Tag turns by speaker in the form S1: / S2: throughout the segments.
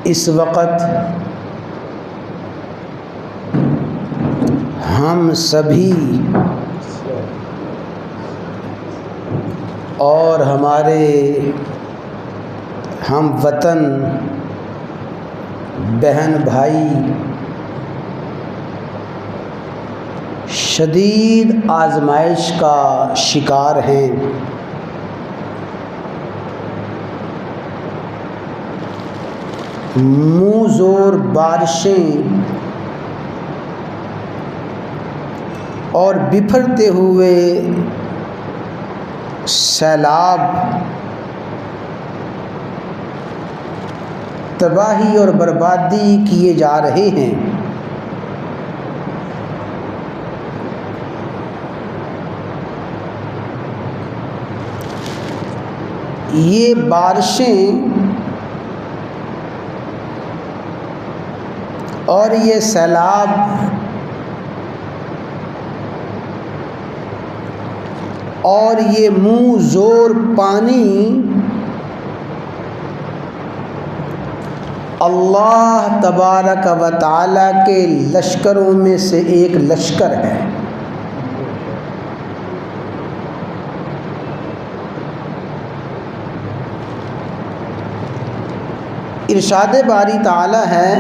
S1: اس وقت ہم سبھی اور ہمارے ہم وطن بہن بھائی شدید آزمائش کا شکار ہیں۔ منہ زور بارشیں اور بکھرتے ہوئے سیلاب تباہی اور بربادی کیے جا رہے ہیں۔ یہ بارشیں اور یہ سیلاب اور یہ منہ زور پانی اللہ تبارک و تعالی کے لشکروں میں سے ایک لشکر ہے۔ ارشاد باری تعالی ہے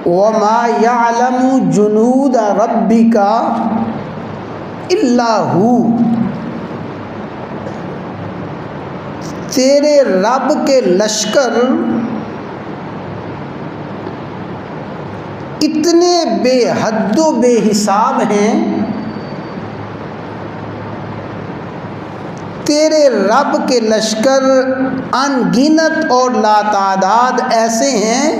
S1: وَمَا يَعْلَمُ جُنُودَ رَبِّكَ إِلَّا هُوَ، تیرے رب کے لشکر اتنے بے حد و بے حساب ہیں، تیرے رب کے لشکر ان گنت اور لاتعداد ایسے ہیں،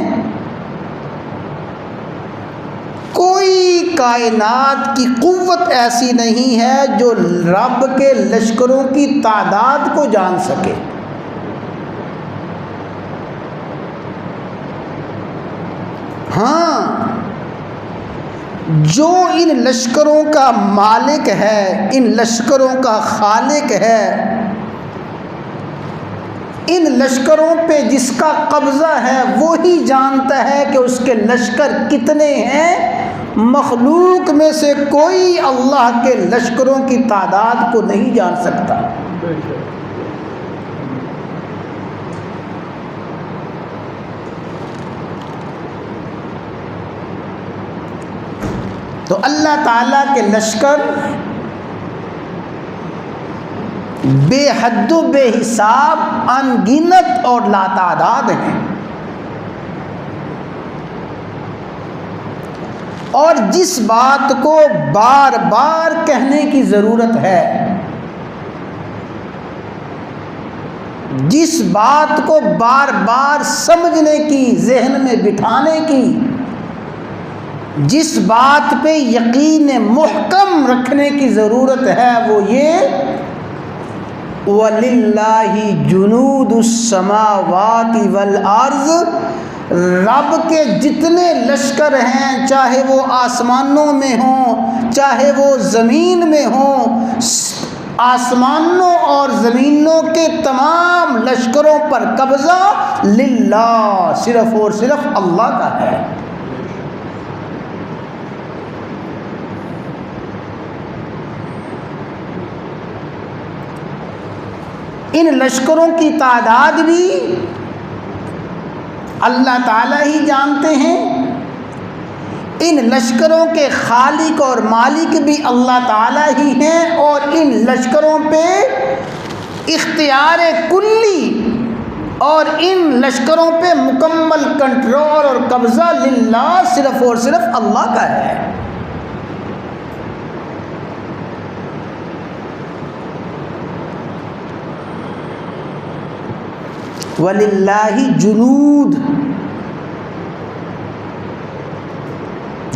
S1: کوئی کائنات کی قوت ایسی نہیں ہے جو رب کے لشکروں کی تعداد کو جان سکے۔ ہاں، جو ان لشکروں کا مالک ہے، ان لشکروں کا خالق ہے، ان لشکروں پہ جس کا قبضہ ہے وہی جانتا ہے کہ اس کے لشکر کتنے ہیں۔ مخلوق میں سے کوئی اللہ کے لشکروں کی تعداد کو نہیں جان سکتا۔ تو اللہ تعالیٰ کے لشکر بے حد و بے حساب ان گنت اور لاتعداد ہیں، اور جس بات کو بار بار کہنے کی ضرورت ہے، جس بات کو بار بار سمجھنے کی، ذہن میں بٹھانے کی، جس بات پہ یقین محکم رکھنے کی ضرورت ہے، وہ یہ وَلِلَّهِ جُنُودُ السَّمَاوَاتِ وَالْأَرْضِ، رب کے جتنے لشکر ہیں، چاہے وہ آسمانوں میں ہوں چاہے وہ زمین میں ہوں، آسمانوں اور زمینوں کے تمام لشکروں پر قبضہ للہ، صرف اور صرف اللہ کا ہے۔ ان لشکروں کی تعداد بھی اللہ تعالیٰ ہی جانتے ہیں، ان لشکروں کے خالق اور مالک بھی اللہ تعالیٰ ہی ہیں، اور ان لشکروں پہ اختیار کلی اور ان لشکروں پہ مکمل کنٹرول اور قبضہ للہ، صرف اور صرف اللہ کا ہے۔ وَلِلَّهِ جُنُود،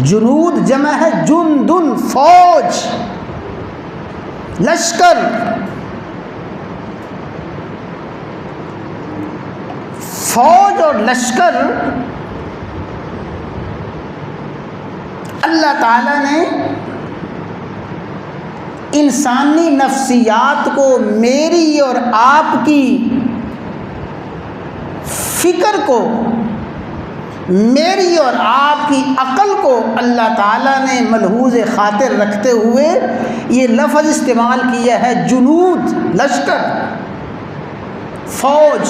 S1: جنود جمع ہے جندن، فوج، لشکر۔ فوج اور لشکر اللہ تعالیٰ نے انسانی نفسیات کو، میری اور آپ کی فکر کو، میری اور آپ کی عقل کو اللہ تعالیٰ نے ملحوظ خاطر رکھتے ہوئے یہ لفظ استعمال کیا ہے جنود، لشکر، فوج،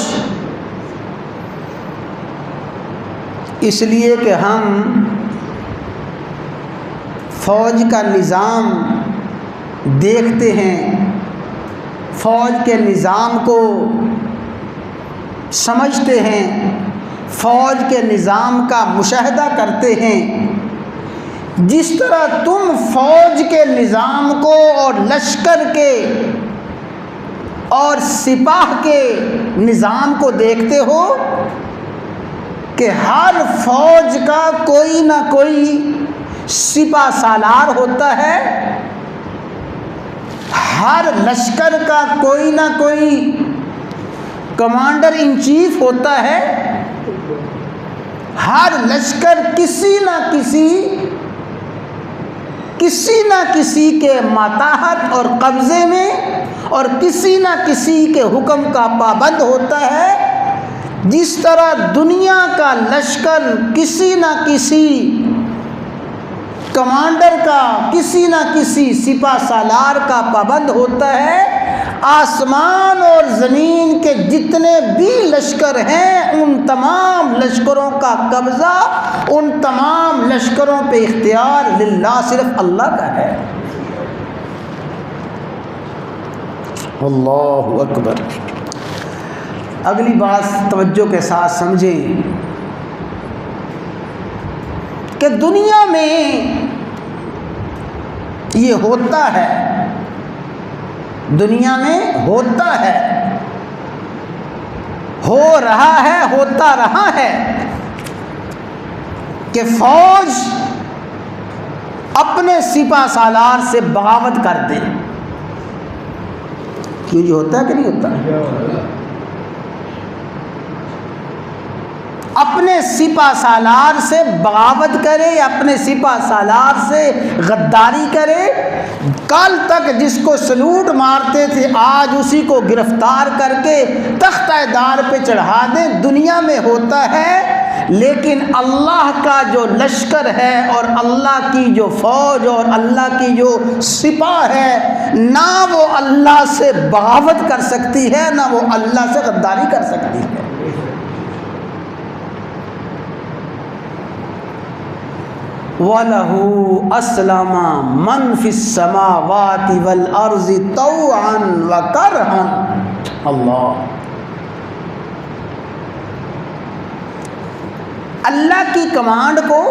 S1: اس لیے کہ ہم فوج کا نظام دیکھتے ہیں، فوج کے نظام کو سمجھتے ہیں، فوج کے نظام کا مشاہدہ کرتے ہیں۔ جس طرح تم فوج کے نظام کو اور لشکر کے اور سپاہ کے نظام کو دیکھتے ہو کہ ہر فوج کا کوئی نہ کوئی سپہ سالار ہوتا ہے، ہر لشکر کا کوئی نہ کوئی کمانڈر ان چیف ہوتا ہے، ہر لشکر کسی نہ کسی کے ماتحت اور قبضے میں اور کسی نہ کسی کے حکم کا پابند ہوتا ہے۔ جس طرح دنیا کا لشکر کسی نہ کسی کمانڈر کا، کسی نہ کسی سپہ سالار کا پابند ہوتا ہے، آسمان اور زمین کے جتنے بھی لشکر ہیں ان تمام لشکروں کا قبضہ، ان تمام لشکروں پہ اختیار للہ صرف اللہ کا ہے۔ اللہ اکبر۔ اگلی بات توجہ کے ساتھ سمجھیں کہ دنیا میں یہ ہوتا ہے، دنیا میں ہوتا ہے، ہو رہا ہے، ہوتا رہا ہے کہ فوج اپنے سپہ سالار سے بغاوت کر دے۔ کیوں جی، ہوتا ہے کہ نہیں ہوتا؟ اپنے سپہ سالار سے بغاوت کرے، اپنے سپہ سالار سے غداری کرے۔ کل تک جس کو سلوٹ مارتے تھے آج اسی کو گرفتار کر کے تختہ دار پہ چڑھا دیں۔ دنیا میں ہوتا ہے، لیکن اللہ کا جو لشکر ہے اور اللہ کی جو فوج اور اللہ کی جو سپاہ ہے، نہ وہ اللہ سے بغاوت کر سکتی ہے، نہ وہ اللہ سے غداری کر سکتی ہے۔ وَلَهُ أَسْلَمَ مَنْ فِي السَّمَاوَاتِ وَالْأَرْضِ طَوْعًا وَكَرْهًا۔ اللہ، اللہ کی کمانڈ کو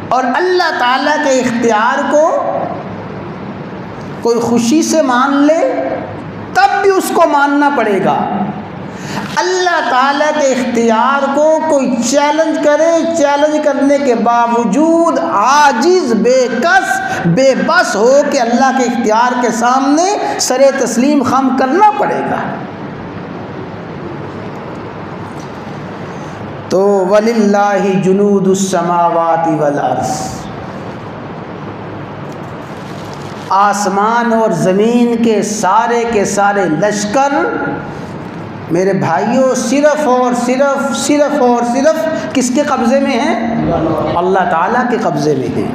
S1: اور اللہ تعالیٰ کے اختیار کو کوئی خوشی سے مان لے تب بھی اس کو ماننا پڑے گا۔ اللہ تعالیٰ کے اختیار کو کوئی چیلنج کرے، چیلنج کرنے کے باوجود عاجز، بے کس، بے بس ہو کہ اللہ کے اختیار کے سامنے سر تسلیم خم کرنا پڑے گا۔ تو وَلِلَّهِ جُنُودُ السَّمَاوَاتِ وَالْأَرْضِ، آسمان اور زمین کے سارے لشکر میرے بھائیوں صرف اور صرف کس کے قبضے میں ہیں؟ اللہ تعالیٰ کے قبضے میں ہیں۔